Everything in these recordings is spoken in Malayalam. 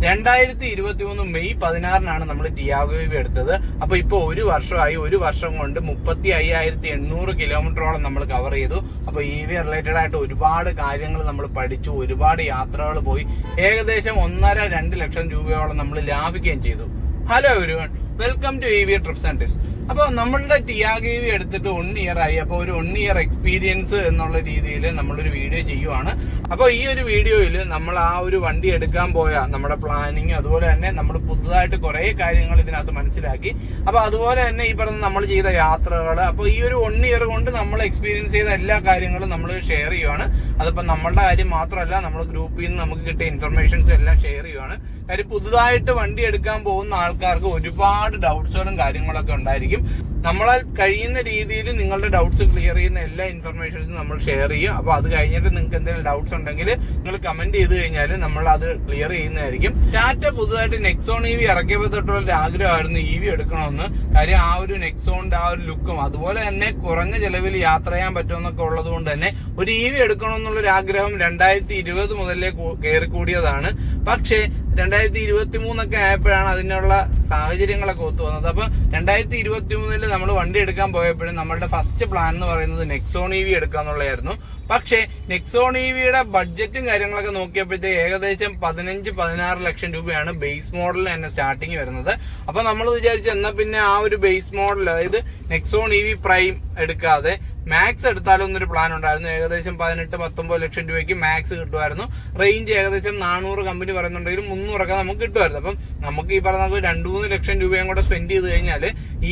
2023 മെയ് 16 നമ്മൾ ടിയാഗോ EV എടുത്തത്. അപ്പൊ ഇപ്പൊ ഒരു വർഷമായി. ഒരു വർഷം കൊണ്ട് 35,800 കിലോമീറ്ററോളം നമ്മൾ കവർ ചെയ്തു. അപ്പൊ EV റിലേറ്റഡ് ആയിട്ട് ഒരുപാട് കാര്യങ്ങൾ നമ്മൾ പഠിച്ചു, ഒരുപാട് യാത്രകൾ പോയി, ഏകദേശം 1.5-2 ലക്ഷം രൂപയോളം നമ്മൾ ലാഭിക്കുകയും ചെയ്തു. Hello everyone, welcome to EV trips and tips. അപ്പൊ നമ്മളുടെ ടിയാഗോ EV എടുത്തിട്ട് 1 ഇയർ ആയി. അപ്പൊ ഒരു 1 ഇയർ എക്സ്പീരിയൻസ് എന്നുള്ള രീതിയിൽ നമ്മളൊരു വീഡിയോ ചെയ്യുവാണ്. അപ്പൊ ഈ ഒരു വീഡിയോയിൽ നമ്മൾ ആ ഒരു വണ്ടി എടുക്കാൻ പോയ നമ്മുടെ പ്ലാനിങ്, അതുപോലെ തന്നെ നമ്മൾ പുതുതായിട്ട് കുറെ കാര്യങ്ങൾ ഇതിനകത്ത് മനസ്സിലാക്കി. അപ്പൊ അതുപോലെ തന്നെ ഈ പറഞ്ഞ നമ്മൾ ചെയ്ത യാത്രകൾ, അപ്പൊ ഈ ഒരു 1 ഇയർ കൊണ്ട് നമ്മൾ എക്സ്പീരിയൻസ് ചെയ്ത എല്ലാ കാര്യങ്ങളും നമ്മൾ ഷെയർ ചെയ്യുവാണ്. അതിപ്പോ നമ്മളുടെ കാര്യം മാത്രമല്ല, നമ്മൾ ഗ്രൂപ്പിൽ നിന്ന് നമുക്ക് കിട്ടിയ ഇൻഫർമേഷൻസ് എല്ലാം ഷെയർ ചെയ്യുവാണ്. കാര്യം പുതുതായിട്ട് വണ്ടി എടുക്കാൻ പോകുന്ന ആൾക്കാർക്ക് ഒരുപാട് ഡൗട്ട്സുകളും കാര്യങ്ങളൊക്കെ ഉണ്ടായിരിക്കും. നമ്മളാൽ കഴിയുന്ന രീതിയിൽ നിങ്ങളുടെ ഡൗട്ട്സ് ക്ലിയർ ചെയ്യുന്ന എല്ലാ ഇൻഫർമേഷൻസും നമ്മൾ ഷെയർ ചെയ്യും. അപ്പൊ അത് കഴിഞ്ഞിട്ട് നിങ്ങൾക്ക് എന്തെങ്കിലും ഡൗട്ട്സ് ഉണ്ടെങ്കിൽ നിങ്ങൾ കമന്റ് ചെയ്ത് കഴിഞ്ഞാൽ നമ്മൾ അത് ക്ലിയർ ചെയ്യുന്നതായിരിക്കും. ടാറ്റ പുതുതായിട്ട് നെക്സോൺ EV ഇറക്കിയപ്പോൾ തൊട്ടുള്ള ഒരു ആഗ്രഹമായിരുന്നു EV എടുക്കണമെന്ന്. കാര്യം ആ ഒരു നെക്സോണിന്റെ ആ ഒരു ലുക്കും, അതുപോലെ തന്നെ കുറഞ്ഞ ചെലവിൽ യാത്ര ചെയ്യാൻ പറ്റുമെന്നൊക്കെ ഉള്ളത് കൊണ്ട് തന്നെ ഒരു EV എടുക്കണമെന്നുള്ളൊരു ആഗ്രഹം 2020 മുതലേ കയറി കൂടിയതാണ്. പക്ഷേ 2023 ആയപ്പോഴാണ് അതിനുള്ള സാഹചര്യങ്ങളൊക്കെ ഒത്തു വന്നത്. അപ്പൊ 2023 നമ്മൾ വണ്ടി എടുക്കാൻ പോയപ്പോഴും നമ്മളുടെ ഫസ്റ്റ് പ്ലാൻ എന്ന് പറയുന്നത് നെക്സോൺ EV എടുക്കാന്നുള്ളതായിരുന്നു. പക്ഷേ നെക്സോൺ EVയുടെ ബഡ്ജറ്റും കാര്യങ്ങളൊക്കെ നോക്കിയപ്പോഴത്തേക്ക് ഏകദേശം 15-16 ലക്ഷം രൂപയാണ് ബേസ് മോഡലിന് തന്നെ സ്റ്റാർട്ടിങ് വരുന്നത്. അപ്പൊ നമ്മൾ വിചാരിച്ചു എന്നാ പിന്നെ ആ ഒരു ബേസ് മോഡൽ, അതായത് നെക്സോൺ EV പ്രൈം എടുക്കാതെ മാക്സ് എടുത്താലൊന്നൊരു പ്ലാൻ ഉണ്ടായിരുന്നു. ഏകദേശം 18-19 ലക്ഷം രൂപയ്ക്ക് മാക്സ് കിട്ടുമായിരുന്നു. റേഞ്ച് ഏകദേശം 400 കമ്പനി പറയുന്നുണ്ടെങ്കിലും 300 നമുക്ക് കിട്ടുമായിരുന്നു. അപ്പം നമുക്ക് ഈ പറഞ്ഞ 2-3 ലക്ഷം രൂപയും കൂടെ സ്പെൻഡ് ചെയ്ത് കഴിഞ്ഞാൽ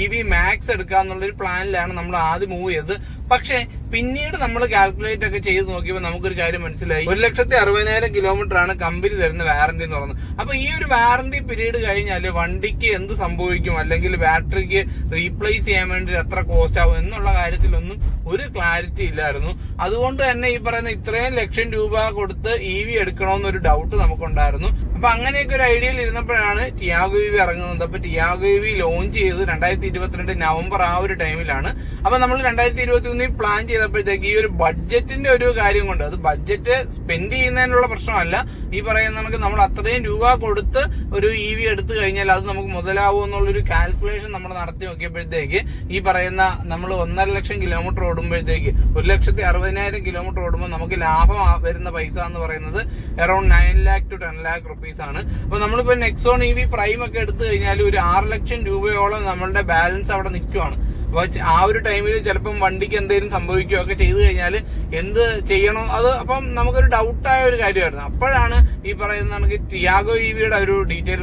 EV മാക്സ് എടുക്കാന്നുള്ളൊരു പ്ലാനിലാണ് നമ്മൾ ആദ്യം മൂവ് ചെയ്തത്. പക്ഷേ പിന്നീട് നമ്മൾ കാൽക്കുലേറ്റ് ഒക്കെ ചെയ്ത് നോക്കിയപ്പോൾ നമുക്കൊരു കാര്യം മനസ്സിലായി. 1,60,000 കിലോമീറ്റർ ആണ് കമ്പനി തരുന്ന വാറന്റി എന്ന് പറയുന്നത്. അപ്പൊ ഈ ഒരു വാറന്റി പീരീഡ് കഴിഞ്ഞാൽ വണ്ടിക്ക് എന്ത് സംഭവിക്കും, അല്ലെങ്കിൽ ബാറ്ററിക്ക് റീപ്ലേസ് ചെയ്യാൻ വേണ്ടി എത്ര കോസ്റ്റ് ആവും എന്നുള്ള കാര്യത്തിലൊന്നും ഒരു ക്ലാരിറ്റി ഇല്ലായിരുന്നു. അതുകൊണ്ട് തന്നെ ഈ പറയുന്ന ഇത്രയും ലക്ഷം രൂപ കൊടുത്ത് EV എടുക്കണമെന്നൊരു ഡൗട്ട് നമുക്കുണ്ടായിരുന്നു. അപ്പൊ അങ്ങനെയൊക്കെ ഒരു ഐഡിയയിൽ ഇരുന്നപ്പോഴാണ് ടിയാഗോ EV ഇറങ്ങുന്നത്. അപ്പൊ ടിയാഗോ EV ലോഞ്ച് ചെയ്ത് 2022 നവംബർ ആ ഒരു ടൈമിലാണ്. അപ്പൊ നമ്മൾ 2023 പ്ലാൻ ചെയ്തപ്പോഴത്തേക്ക് ഈ ഒരു ബഡ്ജറ്റിന്റെ ഒരു കാര്യം കൊണ്ട്, അത് ബഡ്ജറ്റ് സ്പെൻഡ് ചെയ്യുന്നതിനുള്ള പ്രശ്നമല്ല, ഈ പറയുന്ന നമുക്ക് നമ്മൾ അത്രയും രൂപ കൊടുത്ത് ഒരു EV എടുത്തു കഴിഞ്ഞാൽ അത് നമുക്ക് മുതലാവും എന്നുള്ളൊരു കാൽക്കുലേഷൻ നമ്മൾ നടത്തി നോക്കിയപ്പോഴത്തേക്ക് ഈ പറയുന്ന നമ്മൾ 1.5 ലക്ഷം കിലോമീറ്റർ ഓടുമ്പോഴത്തേക്ക് 1,60,000 കിലോമീറ്റർ ഓടുമ്പോൾ നമുക്ക് ലാഭം വരുന്ന പൈസ എന്ന് പറയുന്നത് around 9 lakh to 10 lakh rupees ആണ്. അപ്പൊ നമ്മളിപ്പോ നെക്സോൺ EV പ്രൈം ഒക്കെ എടുത്തു കഴിഞ്ഞാൽ ഒരു 6 ലക്ഷം രൂപയോളം നമ്മളുടെ ബാലൻസ് അവിടെ നിൽക്കുവാണ്. അപ്പൊ ആ ഒരു ടൈമിൽ ചിലപ്പം വണ്ടിക്ക് എന്തെങ്കിലും സംഭവിക്കുകയൊക്കെ ചെയ്തു കഴിഞ്ഞാൽ എന്ത് ചെയ്യണം, അത് അപ്പം നമുക്കൊരു ഡൗട്ടായ ഒരു കാര്യമായിരുന്നു. അപ്പോഴാണ് ഈ പറയുന്ന നമുക്ക് ടിയാഗോ EVയുടെ ഒരു ഡീറ്റെയിൽ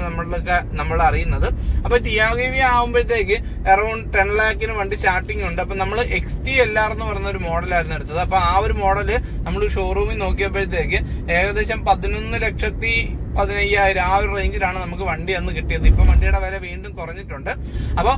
നമ്മൾ അറിയുന്നത്. അപ്പൊ ടിയാഗോ EV ആകുമ്പോഴത്തേക്ക് അറൌണ്ട് 10 lakhന് വണ്ടി സ്റ്റാർട്ടിംഗ് ഉണ്ട്. അപ്പൊ നമ്മൾ XT-LR എന്ന് പറയുന്ന ഒരു മോഡലായിരുന്നു എടുത്തത്. അപ്പൊ ആ ഒരു മോഡല് നമ്മൾ ഷോറൂമിൽ നോക്കിയപ്പോഴത്തേക്ക് ഏകദേശം 11,15,000 ആ ഒരു റേഞ്ചിലാണ് നമുക്ക് വണ്ടി അന്ന് കിട്ടിയത്. ഇപ്പൊ വണ്ടിയുടെ വില വീണ്ടും കുറഞ്ഞിട്ടുണ്ട്. അപ്പൊ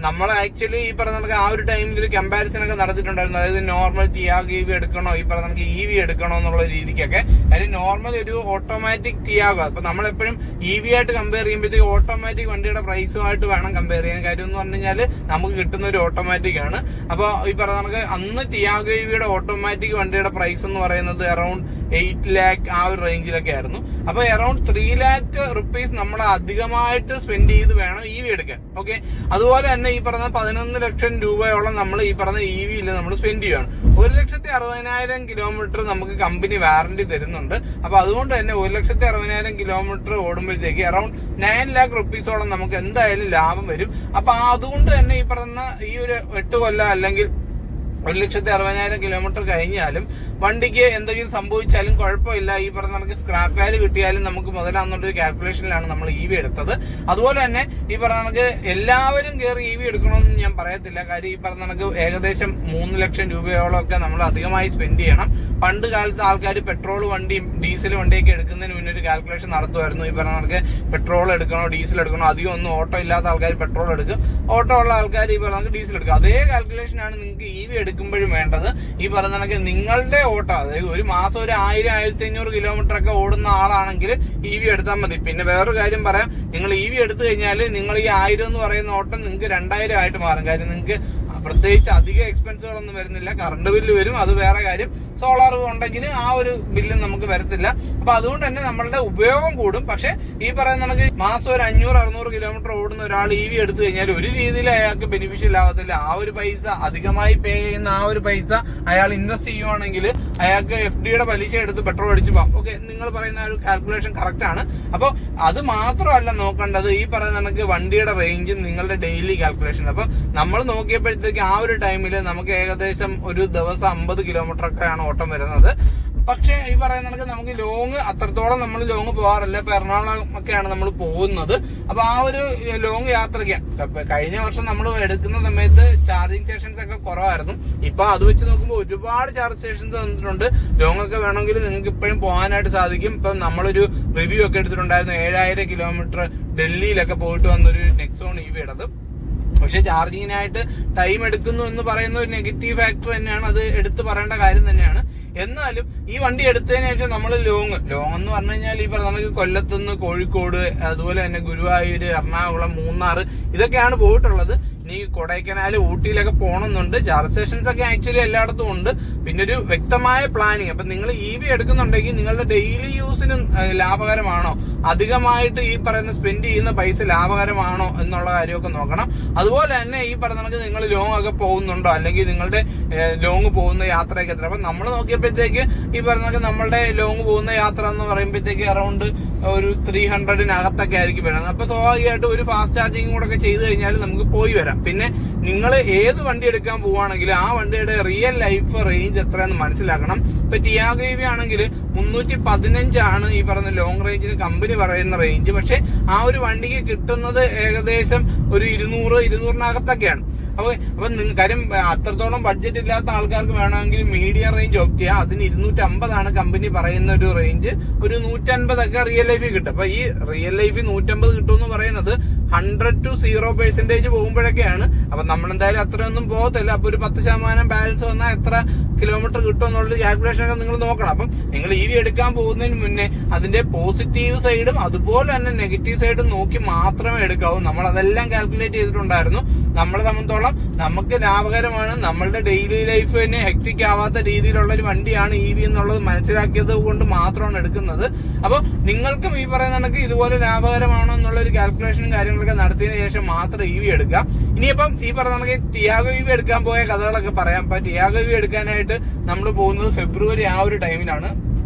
നമ്മൾ ആക്ച്വലി ഈ പറഞ്ഞ ആ ഒരു ടൈമിൽ ഒരു കമ്പാരിസൺ ഒക്കെ നടത്തിയിട്ടുണ്ടായിരുന്നു. അതായത് നോർമൽ ടിയാഗോ EV എടുക്കണോ, ഈ പറഞ്ഞ നമുക്ക് EV എടുക്കണോ എന്നുള്ള രീതിക്കൊക്കെ. കാര്യം നോർമൽ ഒരു ഓട്ടോമാറ്റിക് ടിയാഗോ, അപ്പൊ നമ്മളെപ്പോഴും EV ആയിട്ട് കമ്പയർ ചെയ്യുമ്പോഴത്തേക്ക് ഓട്ടോമാറ്റിക് വണ്ടിയുടെ പ്രൈസുമായിട്ട് വേണം കമ്പയർ ചെയ്യാൻ. കാര്യം എന്ന് പറഞ്ഞു കഴിഞ്ഞാൽ നമുക്ക് കിട്ടുന്ന ഒരു ഓട്ടോമാറ്റിക് ആണ്. അപ്പൊ ഈ പറഞ്ഞ നമുക്ക് അന്ന് ടിയാഗോ EVയുടെ ഓട്ടോമാറ്റിക് വണ്ടിയുടെ പ്രൈസ് എന്ന് പറയുന്നത് അറൌണ്ട് 8 lakh ആ ഒരു റേഞ്ചിലൊക്കെ ആയിരുന്നു. അപ്പൊ അറൌണ്ട് 3 lakh rupees നമ്മൾ അധികമായിട്ട് സ്പെൻഡ് ചെയ്ത് വേണം EV എടുക്കാൻ. ഓക്കെ, അതുപോലെ തന്നെ ഈ പറഞ്ഞ 11 ലക്ഷം രൂപയോളം നമ്മൾ ഈ പറഞ്ഞ EVയിൽ നമ്മൾ സ്പെൻഡ് ചെയ്യുകയാണ്. 1,60,000 കിലോമീറ്റർ നമുക്ക് കമ്പനി വാറന്റി തരുന്നുണ്ട്. അപ്പൊ അതുകൊണ്ട് തന്നെ 1,60,000 കിലോമീറ്റർ ഓടുമ്പോഴത്തേക്ക് അറൌണ്ട് 9 lakh rupees-ഓളം നമുക്ക് എന്തായാലും ലാഭം വരും. അപ്പൊ അതുകൊണ്ട് തന്നെ ഈ പറഞ്ഞ ഈ ഒരു 8 കൊല്ലം അല്ലെങ്കിൽ 1,60,000 കിലോമീറ്റർ കഴിഞ്ഞാലും വണ്ടിക്ക് എന്തെങ്കിലും സംഭവിച്ചാലും കുഴപ്പമില്ല, ഈ പറഞ്ഞ നമുക്ക് സ്ക്രാപ്പ് വാല്യൂ കിട്ടിയാലും നമുക്ക് മുതലാന്നുള്ളൊരു കാൽക്കുലേഷനിലാണ് നമ്മൾ EV എടുത്തത്. അതുപോലെ തന്നെ ഈ പറഞ്ഞ നമുക്ക് എല്ലാവരും കയറി EV എടുക്കണമെന്ന് ഞാൻ പറയത്തില്ല. കാര്യം ഈ പറഞ്ഞ നമുക്ക് ഏകദേശം 3 ലക്ഷം രൂപയോളം ഒക്കെ നമ്മൾ അധികമായി സ്പെൻഡ് ചെയ്യണം. പണ്ട് കാലത്ത് ആൾക്കാർ പെട്രോൾ വണ്ടിയും ഡീസൽ വണ്ടിയൊക്കെ എടുക്കുന്നതിന് മുന്നേ ഒരു കാൽക്കുലേഷൻ നടത്തുമായിരുന്നു. ഈ പറഞ്ഞ നമുക്ക് പെട്രോൾ എടുക്കണോ ഡീസൽ എടുക്കണോ, അധികം ഒന്നും ഓട്ടോ ഇല്ലാത്ത ആൾക്കാർ പെട്രോൾ എടുക്കും, ഓട്ടോ ഉള്ള ആൾക്കാർ ഈ പറഞ്ഞ ഡീസൽ എടുക്കും. അതേ കാൽക്കുലേഷനാണ് നിങ്ങൾക്ക് EV എടുക്കുമ്പോഴും വേണ്ടത്. ഈ പറഞ്ഞ കണക്ക് നിങ്ങളുടെ ഓട്ടോ, അതായത് ഒരു മാസം ഒരു 1000-1500 കിലോമീറ്റർ ഒക്കെ ഓടുന്ന ആളാണെങ്കിൽ EV എടുത്താൽ മതി. പിന്നെ വേറൊരു കാര്യം പറയാം, നിങ്ങൾ EV എടുത്തു കഴിഞ്ഞാൽ നിങ്ങൾ ഈ 1000 എന്ന് പറയുന്ന ഓട്ടം നിങ്ങൾക്ക് 2000 ആയിട്ട് മാറും. കാര്യം നിങ്ങൾക്ക് പ്രത്യേകിച്ച് അധിക എക്സ്പെൻസുകളൊന്നും വരുന്നില്ല. കറണ്ട് ബില്ല് വരും, അത് വേറെ കാര്യം. സോളാർ ഉണ്ടെങ്കിൽ ആ ഒരു ബില്ലും നമുക്ക് വരത്തില്ല. അപ്പൊ അതുകൊണ്ട് തന്നെ നമ്മളുടെ ഉപയോഗം കൂടും. പക്ഷെ ഈ പറയുന്ന നമുക്ക് മാസം ഒരു 500-600 കിലോമീറ്റർ ഓടുന്ന ഒരാൾ EV എടുത്തു കഴിഞ്ഞാൽ ഒരു രീതിയിൽ അയാൾക്ക് ബെനിഫിഷ്യൽ ആവത്തില്ല. ആ ഒരു പൈസ അധികമായി പേ ചെയ്യുന്ന ആ ഒരു പൈസ അയാൾ ഇൻവെസ്റ്റ് ചെയ്യുവാണെങ്കിൽ അയാൾക്ക് FDയുടെ പലിശ എടുത്ത് പെട്രോൾ അടിച്ചു പോകാം. ഓക്കെ, നിങ്ങൾ പറയുന്ന ഒരു കാൽക്കുലേഷൻ കറക്റ്റ് ആണ്. അപ്പോൾ അത് മാത്രമല്ല നോക്കേണ്ടത്, ഈ പറയുന്ന നമുക്ക് വണ്ടിയുടെ റേഞ്ചും നിങ്ങളുടെ ഡെയിലി കാൽക്കുലേഷൻ. അപ്പൊ നമ്മൾ നോക്കിയപ്പോഴത്തേക്ക് ആ ഒരു ടൈമിൽ നമുക്ക് ഏകദേശം ഒരു ദിവസം 50 കിലോമീറ്റർ ഒക്കെയാണ് ഓട്ടം വരുന്നത്. പക്ഷെ ഈ പറയുന്ന നമുക്ക് ലോങ് അത്രത്തോളം നമ്മൾ ലോങ് പോകാറില്ല. ഇപ്പൊ എറണാകുളം ഒക്കെയാണ് നമ്മൾ പോകുന്നത്. അപ്പൊ ആ ഒരു ലോങ് യാത്രയ്ക്ക് കഴിഞ്ഞ വർഷം നമ്മൾ എടുക്കുന്ന സമയത്ത് ചാർജിങ് സ്റ്റേഷൻസ് ഒക്കെ കുറവായിരുന്നു. ഇപ്പൊ അത് വെച്ച് നോക്കുമ്പോൾ ഒരുപാട് ചാർജ് സ്റ്റേഷൻസ് വന്നിട്ടുണ്ട്. ലോങ് ഒക്കെ വേണമെങ്കിൽ നിങ്ങൾക്ക് ഇപ്പോഴും പോകാനായിട്ട് സാധിക്കും. ഇപ്പൊ നമ്മളൊരു റിവ്യൂ ഒക്കെ എടുത്തിട്ടുണ്ടായിരുന്നു. 7000 കിലോമീറ്റർ ഡൽഹിയിലൊക്കെ പോയിട്ട് വന്നൊരു നെക്സോൺ EV ഇടത്. പക്ഷെ ചാർജിങ്ങിനായിട്ട് ടൈം എടുക്കുന്നു എന്ന് പറയുന്ന ഒരു നെഗറ്റീവ് ഫാക്ടർ തന്നെയാണ്. അത് എടുത്തു പറയേണ്ട കാര്യം തന്നെയാണ്. എന്നാലും ഈ വണ്ടി എടുത്തതിന് ശേഷം നമ്മൾ ലോങ് എന്ന് പറഞ്ഞു കഴിഞ്ഞാൽ ഈ പറഞ്ഞ നമുക്ക് കൊല്ലത്തുനിന്ന് കോഴിക്കോട്, അതുപോലെ തന്നെ ഗുരുവായൂർ, എറണാകുളം, മൂന്നാർ ഇതൊക്കെയാണ് പോയിട്ടുള്ളത്. ഇനി കൊടൈക്കനാൽ, ഊട്ടിയിലൊക്കെ പോകണമെന്നുണ്ട്. ചാർജ് സ്റ്റേഷൻസ് ഒക്കെ ആക്ച്വലി എല്ലായിടത്തും ഉണ്ട്. പിന്നെ ഒരു വ്യക്തമായ പ്ലാനിങ്. അപ്പൊ നിങ്ങൾ EV എടുക്കുന്നുണ്ടെങ്കിൽ നിങ്ങളുടെ ഡെയിലി യൂസിന് ലാഭകരമാണോ, അധികമായിട്ട് ഈ പറയുന്ന സ്പെൻഡ് ചെയ്യുന്ന പൈസ ലാഭകരമാണോ എന്നുള്ള കാര്യമൊക്കെ നോക്കണം. അതുപോലെ തന്നെ ഈ പറഞ്ഞ കണക്ക് നിങ്ങൾ ലോങ് ഒക്കെ പോകുന്നുണ്ടോ, അല്ലെങ്കിൽ നിങ്ങളുടെ ലോങ് പോകുന്ന യാത്രയൊക്കെ എത്ര. അപ്പൊ നമ്മൾ നോക്കിയപ്പോഴത്തേക്ക് ഈ പറഞ്ഞ നമ്മളുടെ ലോങ് പോകുന്ന യാത്ര എന്ന് പറയുമ്പോഴത്തേക്ക് അറൗണ്ട് ഒരു 300-നകത്തൊക്കെ ആയിരിക്കും വരുന്നത്. അപ്പൊ സ്വാഭാവികമായിട്ട് ഒരു ഫാസ്റ്റ് ചാർജിങ് കൂടെ ഒക്കെ ചെയ്ത് കഴിഞ്ഞാൽ നമുക്ക് പോയി വരാം. പിന്നെ നിങ്ങൾ ഏത് വണ്ടി എടുക്കാൻ പോവുകയാണെങ്കിലും ആ വണ്ടിയുടെ റിയൽ ലൈഫ് റേഞ്ച് എത്രയെന്ന് മനസ്സിലാക്കണം. ഇപ്പൊ ടിയാഗോ EV ആണെങ്കിൽ 315 ആണ് ഈ പറയുന്ന ലോങ് റേഞ്ചിന് കമ്പനി പറയുന്ന റേഞ്ച്. പക്ഷെ ആ ഒരു വണ്ടിക്ക് കിട്ടുന്നത് ഏകദേശം ഒരു 200-200-നകത്തൊക്കെയാണ്. അപ്പൊ കാര്യം അത്രത്തോളം ബഡ്ജറ്റ് ഇല്ലാത്ത ആൾക്കാർക്ക് വേണമെങ്കിൽ മീഡിയം റേഞ്ച് ഓപ്റ്റ് ചെയ്യാം. അതിന് 250 കമ്പനി പറയുന്ന ഒരു റേഞ്ച്. ഒരു 150 റിയൽ ലൈഫിൽ കിട്ടും. അപ്പൊ ഈ റിയൽ ലൈഫിൽ 150 കിട്ടുമെന്ന് പറയുന്നത് 100 to 0% പോകുമ്പോഴൊക്കെയാണ്. അപ്പൊ നമ്മളെന്തായാലും അത്രയൊന്നും പോകത്തില്ല. അപ്പൊ ഒരു 10% ബാലൻസ് വന്നാൽ എത്ര കിലോമീറ്റർ കിട്ടും എന്നുള്ള കാൽക്കുലേഷൻ ഒക്കെ നിങ്ങൾ നോക്കണം. അപ്പം നിങ്ങൾ EV എടുക്കാൻ പോകുന്നതിന് മുന്നേ അതിന്റെ പോസിറ്റീവ് സൈഡും അതുപോലെ തന്നെ നെഗറ്റീവ് സൈഡും നോക്കി മാത്രമേ എടുക്കാവൂ. നമ്മൾ അതെല്ലാം കാൽക്കുലേറ്റ് ചെയ്തിട്ടുണ്ടായിരുന്നു. നമ്മളെ സംബന്ധിച്ചോളം നമുക്ക് ലാഭകരമാണ്, നമ്മളുടെ ഡെയിലി ലൈഫ് തന്നെ ഹെക്ടിക് ആവാത്ത രീതിയിലുള്ള ഒരു വണ്ടിയാണ് EV എന്നുള്ളത് മനസ്സിലാക്കിയത് കൊണ്ട് മാത്രമാണ് എടുക്കുന്നത്. അപ്പൊ നിങ്ങൾക്കും ഈ പറയുന്ന കണക്ക് ഇതുപോലെ ലാഭകരമാണോ എന്നുള്ള ഒരു കാൽക്കുലേഷനും കാര്യങ്ങളൊക്കെ നടത്തിയതിനു ശേഷം മാത്രം EV എടുക്കാം. ഇനിയിപ്പം ഈ പറഞ്ഞ കണക്ക് ടിയാഗോ EV എടുക്കാൻ പോയ കഥകളൊക്കെ പറയാം. അപ്പൊ ടിയാഗോ EV എടുക്കാനായിട്ട് നമ്മൾ പോകുന്നത് ഫെബ്രുവരി ആ ഒരു ടൈമിലാണ്.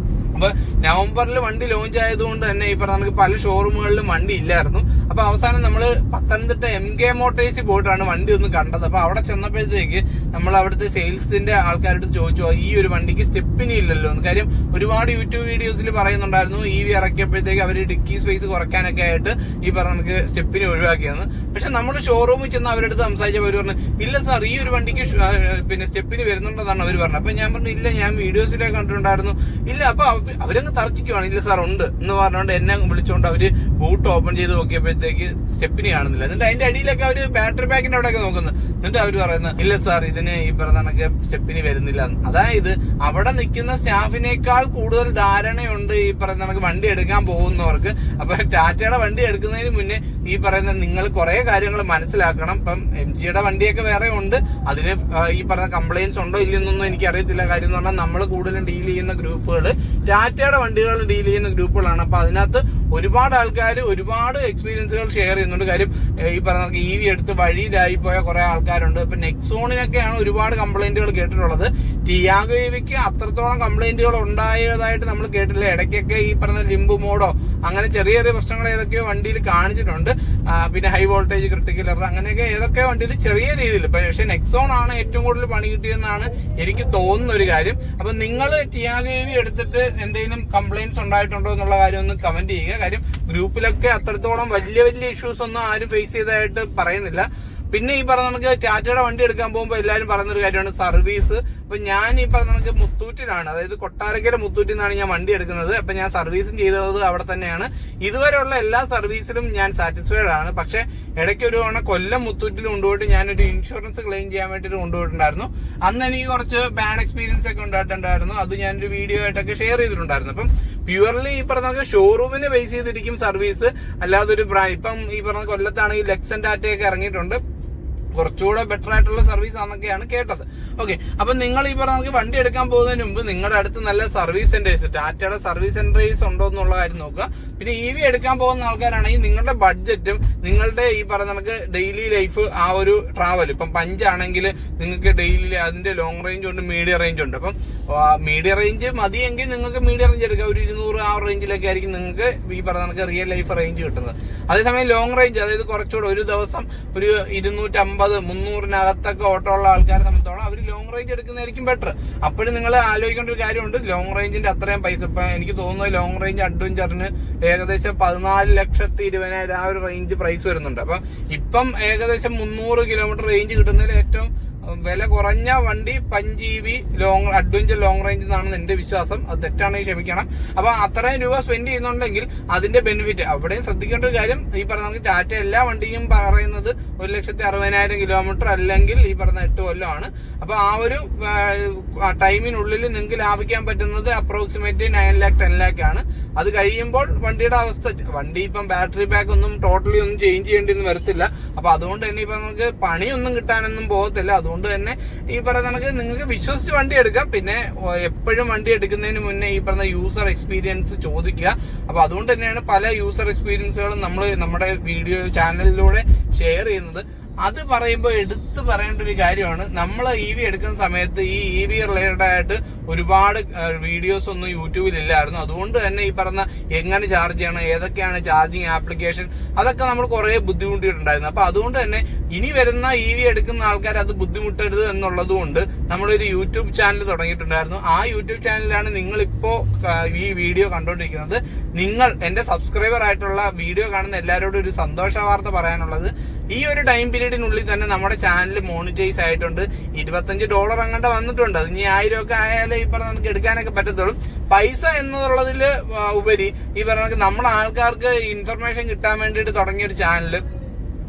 അപ്പൊ നവംബറിൽ വണ്ടി ലോഞ്ച് ആയതുകൊണ്ട് തന്നെ ഈ പറഞ്ഞ നമുക്ക് പല ഷോറൂമുകളിലും വണ്ടി ഇല്ലായിരുന്നു. അപ്പൊ അവസാനം നമ്മൾ പത്തനംതിട്ട MK മോട്ടേഴ്സിൽ പോയിട്ടാണ് വണ്ടി ഒന്ന് കണ്ടത്. അപ്പൊ അവിടെ ചെന്നപ്പോഴത്തേക്ക് നമ്മൾ അവിടുത്തെ സെയിൽസിന്റെ ആൾക്കാരോട് ചോദിച്ചു, ഈ ഒരു വണ്ടിക്ക് സ്റ്റെപ്പിനി ഇല്ലല്ലോ എന്ന്. കാര്യം ഒരുപാട് യൂട്യൂബ് വീഡിയോസിൽ പറയുന്നുണ്ടായിരുന്നു EV ഇറക്കിയപ്പോഴത്തേക്ക് അവർ ഡിക്കി സ്പേസ് കുറയ്ക്കാനൊക്കെ ആയിട്ട് ഈ പറഞ്ഞ നമുക്ക് സ്റ്റെപ്പിനി ഒഴിവാക്കിയെന്ന്. പക്ഷെ നമ്മൾ ഷോറൂമിൽ ചെന്ന് അവരുടെ അടുത്ത് സംസാരിച്ചപ്പോൾ അവർ പറഞ്ഞു, ഇല്ല സാർ, ഈ ഒരു വണ്ടിക്ക് പിന്നെ സ്റ്റെപ്പിനി വരുന്നുണ്ടെന്നാണ് അവർ പറഞ്ഞത്. അപ്പൊ ഞാൻ പറഞ്ഞു, ഇല്ല, ഞാൻ വീഡിയോസിലൊക്കെ കണ്ടിട്ടുണ്ടായിരുന്നു. ഇല്ല, അപ്പൊ അവരങ്ങ് തർക്കിക്കുവാണ്, ഇല്ല സാർ ഉണ്ട് എന്ന് പറഞ്ഞുകൊണ്ട് എന്നെ വിളിച്ചുകൊണ്ട് അവര് ബൂട്ട് ഓപ്പൺ ചെയ്ത് നോക്കിയപ്പോഴത്തേക്ക് സ്റ്റെപ്പിനി കാണുന്നില്ല. എന്നിട്ട് അതിന്റെ അടിയിലൊക്കെ അവര് ബാറ്ററി പാക്കിന്റെ അവിടെയൊക്കെ നോക്കുന്നത്. എന്നിട്ട് അവര് പറയുന്നത്, ഇല്ല സാർ, ഇതിന് ഈ പറഞ്ഞ കണക്ക് സ്റ്റെപ്പിനി വരുന്നില്ല. അതായത് അവിടെ നിൽക്കുന്ന സ്റ്റാഫിനേക്കാൾ കൂടുതൽ ധാരണയുണ്ട് ഈ പറയുന്ന കണക്ക് വണ്ടി എടുക്കാൻ പോകുന്നവർക്ക്. അപ്പൊ ടാറ്റയുടെ വണ്ടി എടുക്കുന്നതിന് മുന്നേ ഈ പറയുന്ന നിങ്ങൾ കുറെ കാര്യങ്ങൾ മനസ്സിലാക്കണം. ഇപ്പം MGയുടെ വണ്ടിയൊക്കെ വേറെ ഉണ്ട്. അതിന് ഈ പറഞ്ഞ കംപ്ലൈൻസ് ഉണ്ടോ ഇല്ലെന്നൊന്നും എനിക്ക് അറിയത്തില്ല. കാര്യം എന്ന് പറഞ്ഞാൽ നമ്മൾ കൂടുതലും ഡീൽ ചെയ്യുന്ന ഗ്രൂപ്പുകൾ ടാറ്റയുടെ വണ്ടികൾ ഡീൽ ചെയ്യുന്ന ഗ്രൂപ്പുകളാണ്. അപ്പൊ അതിനകത്ത് ഒരുപാട് ആൾക്കാർ ഒരുപാട് എക്സ്പീരിയൻസുകൾ ഷെയർ ചെയ്യുന്നുണ്ട്. കാര്യം ഈ പറഞ്ഞ EV എടുത്ത് വഴിയിലായി പോയ കുറെ ആൾക്കാരുണ്ട്. ഇപ്പൊ നെക്സോണിനൊക്കെയാണ് ഒരുപാട് കംപ്ലൈന്റുകൾ കേട്ടിട്ടുള്ളത്. ടിയാഗോ EVക്ക് അത്രത്തോളം കംപ്ലൈന്റുകൾ ഉണ്ടായതായിട്ട് നമ്മൾ കേട്ടില്ല. ഇടയ്ക്കൊക്കെ ഈ പറഞ്ഞ ലിംബ് മോഡോ അങ്ങനെ ചെറിയ ചെറിയ പ്രശ്നങ്ങൾ ഏതൊക്കെയോ വണ്ടിയിൽ കാണിച്ചിട്ടുണ്ട്. പിന്നെ ഹൈ വോൾട്ടേജ് ക്രിട്ടിക്കൽ എറർ അങ്ങനെയൊക്കെ ഏതൊക്കെ വണ്ടിയിൽ ചെറിയ രീതിയിൽ. പക്ഷെ നെക്സോൺ ആണ് ഏറ്റവും കൂടുതൽ പണി കിട്ടിയെന്നാണ് എനിക്ക് തോന്നുന്ന ഒരു കാര്യം. അപ്പൊ നിങ്ങൾ ടിയാഗോ EV എടുത്തിട്ട് എന്തെങ്കിലും കംപ്ലൈന്റ്സ് ഉണ്ടായിട്ടുണ്ടോ എന്നുള്ള കാര്യം ഒന്ന് കമന്റ് ചെയ്യുക. കാര്യം ഗ്രൂപ്പിലൊക്കെ അത്രത്തോളം വലിയ വലിയ ഇഷ്യൂസ് ഒന്നും ആരും ഫേസ് ചെയ്തതായിട്ട് പറയുന്നില്ല. പിന്നെ ഈ പറഞ്ഞ നമുക്ക് ടാറ്റയുടെ വണ്ടി എടുക്കാൻ പോകുമ്പോൾ എല്ലാവരും പറയുന്നൊരു കാര്യമാണ് സർവീസ്. അപ്പൊ ഞാൻ ഈ പറഞ്ഞ നമുക്ക് മുത്തൂറ്റിലാണ്, അതായത് കൊട്ടാരക്കര മുത്തൂറ്റിൽ നിന്നാണ് ഞാൻ വണ്ടി എടുക്കുന്നത്. അപ്പൊ ഞാൻ സർവീസും ചെയ്തത് അവിടെ തന്നെയാണ്. ഇതുവരെയുള്ള എല്ലാ സർവീസിലും ഞാൻ സാറ്റിസ്ഫൈഡ് ആണ്. പക്ഷെ ഇടയ്ക്ക് ഒരു തവണ കൊല്ലം മുത്തൂറ്റിൽ കൊണ്ടുപോയിട്ട് ഞാനൊരു ഇൻഷുറൻസ് ക്ലെയിം ചെയ്യാൻ വേണ്ടിയിട്ട് കൊണ്ടുപോയിട്ടുണ്ടായിരുന്നു. അന്ന് എനിക്ക് കുറച്ച് ബാഡ് എക്സ്പീരിയൻസ് ഒക്കെ ഉണ്ടായിട്ടുണ്ടായിരുന്നു. അത് ഞാനൊരു വീഡിയോ ആയിട്ടൊക്കെ ഷെയർ ചെയ്തിട്ടുണ്ടായിരുന്നു. അപ്പം പ്യുവർലി ഈ പറഞ്ഞ ഷോറൂമിന് ബേസ് ചെയ്തിരിക്കും സർവീസ്, അല്ലാതെ ഒരു ബ്രാൻഡ്. ഇപ്പം ഈ പറഞ്ഞ കൊല്ലത്താണെങ്കിൽ ലെക്സൺ ടാറ്റയൊക്കെ ഇറങ്ങിയിട്ടുണ്ട്. കുറച്ചുകൂടെ ബെറ്റർ ആയിട്ടുള്ള സർവീസ് ആണെന്നൊക്കെയാണ് കേട്ടത്. ഓക്കെ, അപ്പൊ നിങ്ങൾ ഈ പറഞ്ഞ നമുക്ക് വണ്ടി എടുക്കാൻ പോകുന്നതിന് മുമ്പ് നിങ്ങളുടെ അടുത്ത് നല്ല സർവീസ് സെന്റേഴ്സ്, ടാറ്റയുടെ സർവീസ് സെന്റേഴ്സ് ഉണ്ടോ എന്നുള്ള കാര്യം നോക്കുക. പിന്നെ EV എടുക്കാൻ പോകുന്ന ആൾക്കാരാണെങ്കിൽ നിങ്ങളുടെ ബഡ്ജറ്റും നിങ്ങളുടെ ഈ പറഞ്ഞ നമുക്ക് ഡെയിലി ലൈഫ് ആ ഒരു ട്രാവൽ, ഇപ്പം പഞ്ചാണെങ്കിൽ നിങ്ങൾക്ക് ഡെയിലി അതിന്റെ ലോങ് റേഞ്ച് ഉണ്ട്, മീഡിയം റേഞ്ച് ഉണ്ട്. അപ്പം മീഡിയം റേഞ്ച് മതിയെങ്കിൽ നിങ്ങൾക്ക് മീഡിയം റേഞ്ച് എടുക്കാം. ഒരു 200 ആ റേഞ്ചിലൊക്കെ ആയിരിക്കും നിങ്ങൾക്ക് ഈ പറഞ്ഞ നമുക്ക് റിയൽ ലൈഫ് റേഞ്ച് കിട്ടുന്നത്. അതേസമയം ലോങ് റേഞ്ച്, അതായത് കുറച്ചുകൂടെ ഒരു ദിവസം ഒരു 250-300-നകത്തൊക്കെ ഓട്ടോ ഉള്ള ആൾക്കാരെ സംബന്ധിച്ചോളം അവർ ലോങ് റേഞ്ച് എടുക്കുന്നതായിരിക്കും ബെറ്റർ. അപ്പോഴും നിങ്ങൾ ആലോചിക്കേണ്ട ഒരു കാര്യമുണ്ട്, ലോങ് റേഞ്ചിന്റെ അത്രയും പൈസ. ഇപ്പൊ എനിക്ക് തോന്നുന്നത് ലോങ് റേഞ്ച് അഡ്വഞ്ചറിന് ഏകദേശം 14,20,000 ആ ഒരു റേഞ്ച് പ്രൈസ് വരുന്നുണ്ട്. അപ്പൊ ഇപ്പം ഏകദേശം 300 കിലോമീറ്റർ റേഞ്ച് കിട്ടുന്നതിൽ ഏറ്റവും വില കുറഞ്ഞ വണ്ടി punch EV long adventure long range എന്നാണ് എന്റെ വിശ്വാസം. അത് തെറ്റാണെങ്കിൽ ക്ഷമിക്കണം. അപ്പൊ അത്രയും രൂപ സ്പെൻഡ് ചെയ്യുന്നുണ്ടെങ്കിൽ അതിന്റെ ബെനിഫിറ്റ് അവിടെയും ശ്രദ്ധിക്കേണ്ട ഒരു കാര്യം, ഈ പറഞ്ഞ ടാറ്റ എല്ലാ വണ്ടിയും പറയുന്നത് 1,60,000 കിലോമീറ്റർ അല്ലെങ്കിൽ ഈ പറഞ്ഞ 8 കൊല്ലമാണ്. അപ്പൊ ആ ഒരു ടൈമിനുള്ളിൽ നിങ്ങൾക്ക് ലാഭിക്കാൻ പറ്റുന്നത് അപ്രോക്സിമേറ്റ് 9 lakh 10 lakh ആണ്. അത് കഴിയുമ്പോൾ വണ്ടിയുടെ അവസ്ഥ, വണ്ടി ഇപ്പം ബാറ്ററി പാക്ക് ഒന്നും ടോട്ടലി ഒന്നും ചേഞ്ച് ചെയ്യേണ്ടി വരത്തില്ല. അപ്പൊ അതുകൊണ്ട് തന്നെ ഇപ്പൊ നമുക്ക് പണിയൊന്നും കിട്ടാനൊന്നും പോകത്തില്ല. അതുകൊണ്ട് തന്നെ ഈ പറഞ്ഞ കണക്ക് നിങ്ങൾക്ക് വിശ്വസിച്ച് വണ്ടി എടുക്കാം. പിന്നെ എപ്പോഴും വണ്ടി എടുക്കുന്നതിന് മുന്നേ ഈ പറഞ്ഞ യൂസർ എക്സ്പീരിയൻസ് ചോദിക്കുക. അപ്പൊ അതുകൊണ്ട് തന്നെയാണ് പല യൂസർ എക്സ്പീരിയൻസുകളും നമ്മൾ നമ്മുടെ വീഡിയോ ചാനലിലൂടെ ഷെയർ ചെയ്യുന്നത്. അത് പറയുമ്പോൾ എടുത്തു പറയേണ്ട ഒരു കാര്യമാണ്, നമ്മൾ EV എടുക്കുന്ന സമയത്ത് ഈ EV റിലേറ്റഡ് ആയിട്ട് ഒരുപാട് വീഡിയോസ് ഒന്നും യൂട്യൂബിൽ ഇല്ലായിരുന്നു. അതുകൊണ്ട് തന്നെ ഈ പറഞ്ഞ എങ്ങനെ ചാർജ് ചെയ്യണം, ഏതൊക്കെയാണ് ചാർജിങ് ആപ്ലിക്കേഷൻ, അതൊക്കെ നമ്മൾ കുറെ ബുദ്ധിമുട്ടിയിട്ടുണ്ടായിരുന്നു. അപ്പൊ അതുകൊണ്ട് തന്നെ ഇനി വരുന്ന EV എടുക്കുന്ന ആൾക്കാർ അത് ബുദ്ധിമുട്ടരുത് എന്നുള്ളത് കൊണ്ട് നമ്മളൊരു യൂട്യൂബ് ചാനൽ തുടങ്ങിയിട്ടുണ്ടായിരുന്നു. ആ യൂട്യൂബ് ചാനലിലാണ് നിങ്ങളിപ്പോ ഈ വീഡിയോ കണ്ടോണ്ടിരിക്കുന്നത്. നിങ്ങൾ എന്റെ സബ്സ്ക്രൈബർ ആയിട്ടുള്ള വീഡിയോ കാണുന്ന എല്ലാവരോടും ഒരു സന്തോഷ വാർത്ത പറയാനുള്ളത്, ഈ ഒരു ടൈം പീരീഡിനുള്ളിൽ തന്നെ നമ്മുടെ ചാനൽ മോണിറ്റൈസ് ആയിട്ടുണ്ട്. $25 അങ്ങോട്ട് വന്നിട്ടുണ്ട്. അത് ഇനി 1000 ഒക്കെ ആയാലേ ഈ പറഞ്ഞ നമുക്ക് എടുക്കാനൊക്കെ പറ്റത്തുള്ളൂ. പൈസ എന്നുള്ളതിൽ ഉപരി ഈ പറഞ്ഞ നമ്മുടെ ആൾക്കാർക്ക് ഇൻഫർമേഷൻ കിട്ടാൻ വേണ്ടിയിട്ട് തുടങ്ങിയൊരു ചാനല്,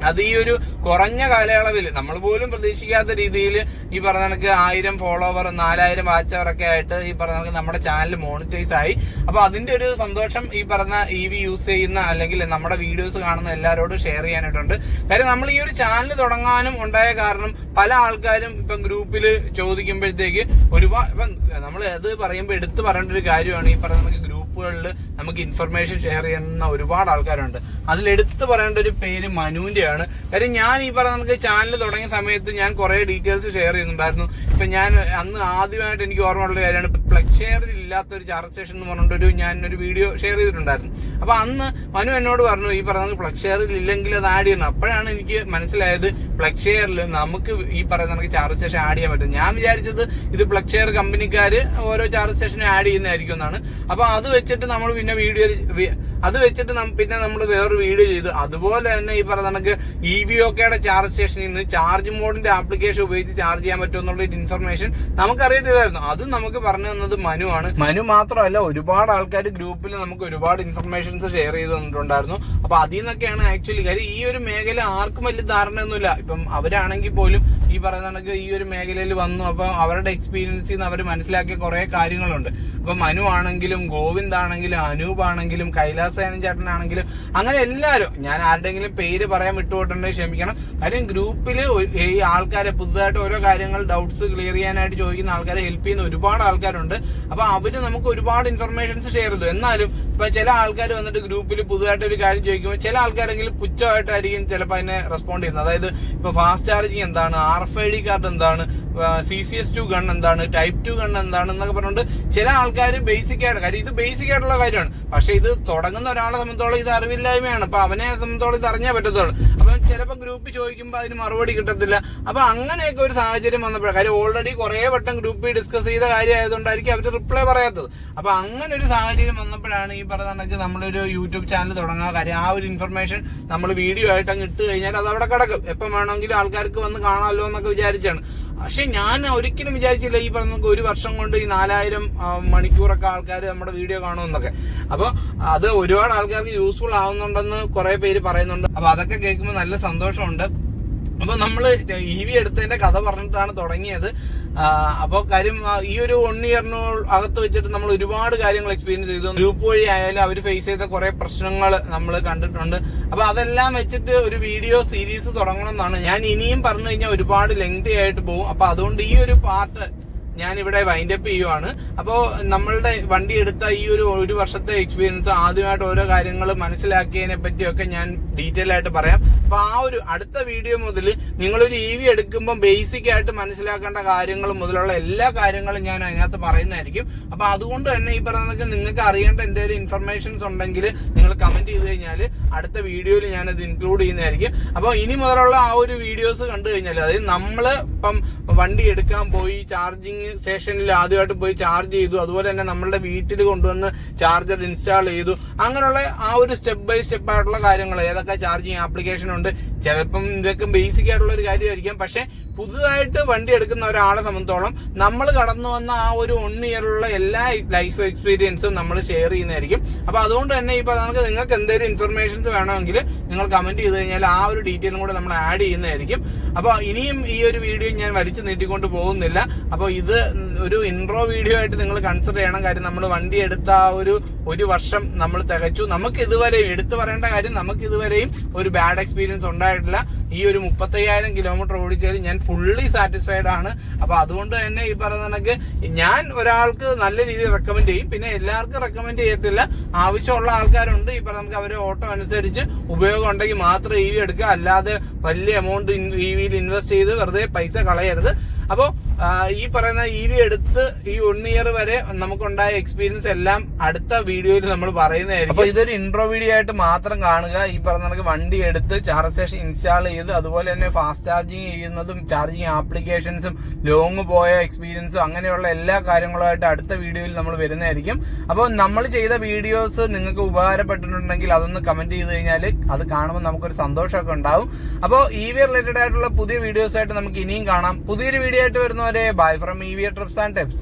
അത് ഈ ഒരു കുറഞ്ഞ കാലയളവിൽ നമ്മൾ പോലും പ്രതീക്ഷിക്കാത്ത രീതിയിൽ ഈ പറഞ്ഞ കണക്ക് 1000 ഫോളോവർ 4000 വാച്ച് അവർ ഒക്കെ ആയിട്ട് ഈ പറഞ്ഞ കണക്ക് നമ്മുടെ ചാനൽ മോണിറ്റൈസ് ആയി. അപ്പൊ അതിന്റെ ഒരു സന്തോഷം ഈ പറഞ്ഞ EV യൂസ് ചെയ്യുന്ന അല്ലെങ്കിൽ നമ്മുടെ വീഡിയോസ് കാണുന്ന എല്ലാവരോടും ഷെയർ ചെയ്യാനായിട്ടുണ്ട്. കാര്യം നമ്മൾ ഈ ഒരു ചാനൽ തുടങ്ങാനും ഉണ്ടായ കാരണം പല ആൾക്കാരും ഇപ്പം ഗ്രൂപ്പിൽ ചോദിക്കുമ്പോഴത്തേക്ക് ഒരുപാട്, ഇപ്പം നമ്മൾ അത് പറയുമ്പോൾ എടുത്തു പറയേണ്ട ഒരു കാര്യമാണ്, ഈ പറഞ്ഞ നമുക്ക് ഗ്രൂപ്പുകളിൽ നമുക്ക് ഇൻഫർമേഷൻ ഷെയർ ചെയ്യുന്ന ഒരുപാട് ആൾക്കാരുണ്ട്. അതിൽ എടുത്തു പറയേണ്ട ഒരു പേര് മനുവിന്റെയാണ്. കാര്യം ഞാൻ ഈ പറഞ്ഞ നമുക്ക് ചാനൽ തുടങ്ങിയ സമയത്ത് ഞാൻ കുറെ ഡീറ്റെയിൽസ് ഷെയർ ചെയ്യുന്നുണ്ടായിരുന്നു. ഇപ്പൊ ഞാൻ അന്ന് ആദ്യമായിട്ട് എനിക്ക് ഓർമ്മയുള്ള കാര്യമാണ്, പ്ലഗ് ഷെയറിൽ ഇല്ലാത്ത ഒരു ചാർജ് സ്റ്റേഷൻ എന്ന് പറഞ്ഞിട്ടൊരു ഞാനൊരു വീഡിയോ ഷെയർ ചെയ്തിട്ടുണ്ടായിരുന്നു. അപ്പൊ അന്ന് മനു എന്നോട് പറഞ്ഞു ഈ പറഞ്ഞ പ്ലഗ് ഷെയറിൽ ഇല്ലെങ്കിൽ അത് ആഡ് ചെയ്യണം. അപ്പോഴാണ് എനിക്ക് മനസ്സിലായത് പ്ലഗ് ഷെയറിൽ നമുക്ക് ഈ പറയുന്ന നമുക്ക് ചാർജ് സ്റ്റേഷൻ ആഡ് ചെയ്യാൻ പറ്റും. ഞാൻ വിചാരിച്ചത് ഇത് പ്ലഗ് ഷെയർ കമ്പനിക്കാര് ഓരോ ചാർജ് സ്റ്റേഷനും ആഡ് ചെയ്യുന്നതായിരിക്കും എന്നാണ്. അപ്പൊ അത് വെച്ചിട്ട് നമ്മൾ പിന്നെ പിന്നെ നമ്മൾ വേറൊരു വീഡിയോ ചെയ്തു. അതുപോലെ തന്നെ ഈ പറഞ്ഞ കണക്ക് EVOKയുടെ ചാർജ് സ്റ്റേഷനിൽ നിന്ന് ചാർജ് മോഡിന്റെ ആപ്ലിക്കേഷൻ ഉപയോഗിച്ച് ചാർജ് ചെയ്യാൻ പറ്റും എന്നുള്ള ഇൻഫർമേഷൻ നമുക്കറിയത്തില്ലായിരുന്നു. അതും നമുക്ക് പറഞ്ഞു തന്നത് മനുവാണ്. മനു മാത്രമല്ല, ഒരുപാട് ആൾക്കാർ ഗ്രൂപ്പിൽ നമുക്ക് ഒരുപാട് ഇൻഫർമേഷൻസ് ഷെയർ ചെയ്ത് തന്നിട്ടുണ്ടായിരുന്നു. അപ്പൊ അതിൽ നിന്നൊക്കെയാണ് ആക്ച്വലി കാര്യം. ഈ ഒരു മേഖല ആർക്കും വലിയ ധാരണയൊന്നുമില്ല. ഇപ്പം അവരാണെങ്കിൽ പോലും ഈ പറയുന്ന കണക്ക് ഈ ഒരു മേഖലയിൽ വന്നു. അപ്പൊ അവരുടെ എക്സ്പീരിയൻസിൽ നിന്ന് അവർ മനസ്സിലാക്കിയ കുറെ കാര്യങ്ങളുണ്ട്. അപ്പൊ മനു ആണെങ്കിലും ഗോവിന്ദ് ആണെങ്കിലും അനൂപ് ആണെങ്കിലും കൈലാസയനൻ ചേട്ടനാണെങ്കിലും അങ്ങനെ എല്ലാവരും, ഞാൻ ആരുടെങ്കിലും പേര് പറയാൻ വിട്ടുപോയിട്ടുണ്ടെങ്കിൽ ക്ഷമിക്കണം. കാര്യം ഗ്രൂപ്പില് ഈ ആൾക്കാരെ പുതുതായിട്ട് ഓരോ കാര്യങ്ങൾ ഡൗട്ട്സ് ക്ലിയർ ചെയ്യാനായിട്ട് ചോദിക്കുന്ന ആൾക്കാരെ ഹെൽപ്പ് ചെയ്യുന്ന ഒരുപാട് ആൾക്കാരുണ്ട്. അപ്പൊ അവര് നമുക്ക് ഒരുപാട് ഇൻഫർമേഷൻസ് ഷെയർ ചെയ്തു. എന്നാലും ഇപ്പൊ ചില ആൾക്കാർ വന്നിട്ട് ഗ്രൂപ്പിൽ പുതുതായിട്ട് ഒരു കാര്യം ചോദിക്കുമ്പോൾ ചില ആൾക്കാരെങ്കിലും പുച്ഛമായിട്ടായിരിക്കും ചിലപ്പോൾ അതിനെ റെസ്പോണ്ട് ചെയ്യുന്നത്. അതായത് ഇപ്പൊ ഫാസ്റ്റ് ചാർജിങ് എന്താണ്, RFID കാർഡ് എന്താണ്, CCS2 ഗൺ എന്താണ്, Type 2 ഗൺ എന്താണ് എന്നൊക്കെ പറഞ്ഞുകൊണ്ട് ചില ആൾക്കാർ ബേസിക് ആയിട്ട്, കാര്യം ഇത് ബേസിക് ആയിട്ടുള്ള കാര്യമാണ്. പക്ഷെ ഇത് തുടങ്ങുന്ന ഒരാളെ സംബന്ധിച്ചോളം ഇത് അറിവില്ലായ്മയാണ്. അപ്പൊ അവനെ സംബന്ധിച്ചോളം ഇത് അറിഞ്ഞാൽ പറ്റത്തുള്ളൂ. അപ്പൊ ചിലപ്പോൾ ഗ്രൂപ്പ് ചോദിക്കുമ്പോൾ അതിന് മറുപടി കിട്ടത്തില്ല. അപ്പൊ അങ്ങനെയൊക്കെ ഒരു സാഹചര്യം വന്നപ്പോഴാണ്, കാര്യം ഓൾറെഡി കുറെ വട്ടം ഗ്രൂപ്പിൽ ഡിസ്കസ് ചെയ്ത കാര്യം ആയതുകൊണ്ടായിരിക്കും അവർ റിപ്ലൈ പറയാത്തത്. അപ്പൊ അങ്ങനെ ഒരു സാഹചര്യം വന്നപ്പോഴാണ് ഈ പറഞ്ഞ നമ്മളൊരു യൂട്യൂബ് ചാനൽ തുടങ്ങാൻ കാര്യം. ആ ഒരു ഇൻഫർമേഷൻ നമ്മൾ വീഡിയോ ആയിട്ട് അങ്ങ് ഇട്ട് കഴിഞ്ഞാൽ അത് അവിടെ കിടക്കും. എപ്പം വേണമെങ്കിലും ആൾക്കാർക്ക് വന്ന് കാണാമല്ലോ എന്നൊക്കെ വിചാരിച്ചാണ്. പക്ഷെ ഞാൻ ഒരിക്കലും വിചാരിച്ചില്ല ഈ പറഞ്ഞ 1 വർഷം കൊണ്ട് ഈ 4000 മണിക്കൂറൊക്കെ ആൾക്കാർ നമ്മുടെ വീഡിയോ കാണുമെന്നൊക്കെ. അപ്പൊ അത് ഒരുപാട് ആൾക്കാർക്ക് യൂസ്ഫുൾ ആവുന്നുണ്ടെന്ന് കുറെ പേര് പറയുന്നുണ്ട്. അപ്പൊ അതൊക്കെ കേൾക്കുമ്പോൾ നല്ല സന്തോഷമുണ്ട്. അപ്പൊ നമ്മള് EV എടുത്തതിന്റെ കഥ പറഞ്ഞിട്ടാണ് തുടങ്ങിയത്. അപ്പോൾ കാര്യം ഈ ഒരു 1 ഇയറിന് അകത്ത് വെച്ചിട്ട് നമ്മൾ ഒരുപാട് കാര്യങ്ങൾ എക്സ്പീരിയൻസ് ചെയ്തു. ഗ്രൂപ്പ് വഴി ആയാലും അവർ ഫേസ് ചെയ്ത കുറെ പ്രശ്നങ്ങൾ നമ്മൾ കണ്ടിട്ടുണ്ട്. അപ്പൊ അതെല്ലാം വെച്ചിട്ട് ഒരു വീഡിയോ സീരീസ് തുടങ്ങണം എന്നാണ്. ഞാൻ ഇനിയും പറഞ്ഞു കഴിഞ്ഞാൽ ഒരുപാട് ലെങ്തി ആയിട്ട് പോകും. അപ്പൊ അതുകൊണ്ട് ഈ ഒരു പാർട്ട് ഞാൻ ഇവിടെ വൈൻഡപ്പ് ചെയ്യുവാണ്. അപ്പോൾ നമ്മളുടെ വണ്ടി എടുത്ത ഈ ഒരു വർഷത്തെ എക്സ്പീരിയൻസ്, ആദ്യമായിട്ട് ഓരോ കാര്യങ്ങൾ മനസ്സിലാക്കിയതിനെ പറ്റിയൊക്കെ ഞാൻ ഡീറ്റെയിൽ ആയിട്ട് പറയാം. അപ്പൊ ആ ഒരു അടുത്ത വീഡിയോ മുതൽ നിങ്ങളൊരു EV എടുക്കുമ്പോൾ ബേസിക് ആയിട്ട് മനസ്സിലാക്കേണ്ട കാര്യങ്ങൾ മുതലുള്ള എല്ലാ കാര്യങ്ങളും ഞാൻ അതിനകത്ത് പറയുന്നതായിരിക്കും. അപ്പൊ അതുകൊണ്ട് തന്നെ ഈ പറയുന്നതൊക്കെ നിങ്ങൾക്ക് അറിയേണ്ട എന്തെങ്കിലും ഇൻഫർമേഷൻസ് ഉണ്ടെങ്കിൽ നിങ്ങൾ കമന്റ് ചെയ്ത് കഴിഞ്ഞാൽ അടുത്ത വീഡിയോയിൽ ഞാനത് ഇൻക്ലൂഡ് ചെയ്യുന്നതായിരിക്കും. അപ്പോൾ ഇനി മുതലുള്ള ആ ഒരു വീഡിയോസ് കണ്ടു കഴിഞ്ഞാൽ, അതായത് നമ്മള് ഇപ്പം വണ്ടി എടുക്കാൻ പോയി ചാർജിങ് സ്റ്റേഷനിൽ ആദ്യമായിട്ട് പോയി ചാർജ് ചെയ്തു, അതുപോലെ തന്നെ നമ്മളുടെ വീട്ടിൽ കൊണ്ടുവന്ന് ചാർജർ ഇൻസ്റ്റാൾ ചെയ്തു, അങ്ങനെയുള്ള ആ ഒരു സ്റ്റെപ്പ് ബൈ സ്റ്റെപ്പ് ആയിട്ടുള്ള കാര്യങ്ങൾ, ഏതൊക്കെ ചാർജിങ് ആപ്ലിക്കേഷൻ ഉണ്ട്, ചിലപ്പം ഇതൊക്കെ ബേസിക് ആയിട്ടുള്ള ഒരു കാര്യമായിരിക്കും. പക്ഷെ പുതുതായിട്ട് വണ്ടി എടുക്കുന്ന ഒരാളെ സംബന്ധിച്ചോളം നമ്മൾ കടന്നു വന്ന ആ ഒരു 1 ഇയറിലുള്ള എല്ലാ ലൈഫ് എക്സ്പീരിയൻസും നമ്മൾ ഷെയർ ചെയ്യുന്നതായിരിക്കും. അപ്പൊ അതുകൊണ്ട് തന്നെ ഈ പറഞ്ഞ നിങ്ങൾക്ക് എന്തെങ്കിലും ഇൻഫർമേഷൻസ് വേണമെങ്കിൽ നിങ്ങൾ കമന്റ് ചെയ്ത് കഴിഞ്ഞാൽ ആ ഒരു ഡീറ്റെയിലും കൂടെ നമ്മൾ ആഡ് ചെയ്യുന്നതായിരിക്കും. അപ്പൊ ഇനിയും ഈ ഒരു വീഡിയോ ഞാൻ വലിച്ചു നീട്ടിക്കൊണ്ട് പോകുന്നില്ല. അപ്പൊ ഇത് ഒരു ഇൻട്രോ വീഡിയോ ആയിട്ട് നിങ്ങൾ കൺസിഡർ ചെയ്യണം. കാര്യം നമ്മൾ വണ്ടി എടുത്ത ആ ഒരു വർഷം നമ്മൾ തികച്ചു. നമുക്ക് ഇതുവരെയും എടുത്തു പറയേണ്ട കാര്യം, നമുക്ക് ഇതുവരെയും ഒരു ബാഡ് എക്സ്പീരിയൻസ് ഉണ്ടായിട്ടില്ല. ഈ ഒരു 35,000 കിലോമീറ്റർ ഓടിച്ചാലും ഞാൻ ഫുള്ളി സാറ്റിസ്ഫൈഡ് ആണ്. അപ്പൊ അതുകൊണ്ട് തന്നെ ഈ പറയുന്ന കണക്ക് ഞാൻ ഒരാൾക്ക് നല്ല രീതിയിൽ റെക്കമെൻഡ് ചെയ്യും. പിന്നെ എല്ലാവർക്കും റെക്കമെൻഡ് ചെയ്യത്തില്ല. ആവശ്യമുള്ള ആൾക്കാരുണ്ട്, ഈ പറയുന്ന അവരെ ഓട്ടോ അനുസരിച്ച് ഉപയോഗം ഉണ്ടെങ്കിൽ മാത്രം EV എടുക്കുക. അല്ലാതെ വലിയ എമൗണ്ട് EVയിൽ ഇൻവെസ്റ്റ് ചെയ്ത് വെറുതെ പൈസ കളയരുത്. അപ്പോൾ ഈ പറയുന്ന EV എടുത്ത് ഈ 1 ഇയർ വരെ നമുക്കുണ്ടായ എക്സ്പീരിയൻസ് എല്ലാം അടുത്ത വീഡിയോയിൽ നമ്മൾ പറയുന്നതായിരിക്കും. അപ്പൊ ഇതൊരു ഇൻട്രോ വീഡിയോ ആയിട്ട് മാത്രം കാണുക. ഈ പറഞ്ഞ നമുക്ക് വണ്ടി എടുത്ത് ചാർജ് സ്റ്റേഷൻ ഇൻസ്റ്റാൾ ചെയ്ത്, അതുപോലെ തന്നെ ഫാസ്റ്റ് ചാർജിങ് ചെയ്യുന്നതും ചാർജിങ് ആപ്ലിക്കേഷൻസും ലോങ് പോയ എക്സ്പീരിയൻസും അങ്ങനെയുള്ള എല്ലാ കാര്യങ്ങളുമായിട്ട് അടുത്ത വീഡിയോയിൽ നമ്മൾ വരുന്നതായിരിക്കും. അപ്പോൾ നമ്മൾ ചെയ്ത വീഡിയോസ് നിങ്ങൾക്ക് ഉപകാരപ്പെട്ടിട്ടുണ്ടെങ്കിൽ അതൊന്ന് കമന്റ് ചെയ്ത് കഴിഞ്ഞാൽ അത് കാണുമ്പോൾ നമുക്കൊരു സന്തോഷമൊക്കെ ഉണ്ടാവും. അപ്പോൾ EV റിലേറ്റഡ് ആയിട്ടുള്ള പുതിയ വീഡിയോസ് ആയിട്ട് നമുക്ക് ഇനിയും കാണാം. പുതിയൊരു വീഡിയോ ആയിട്ട് വരുന്നവരെ bye from EV Trips and Tips.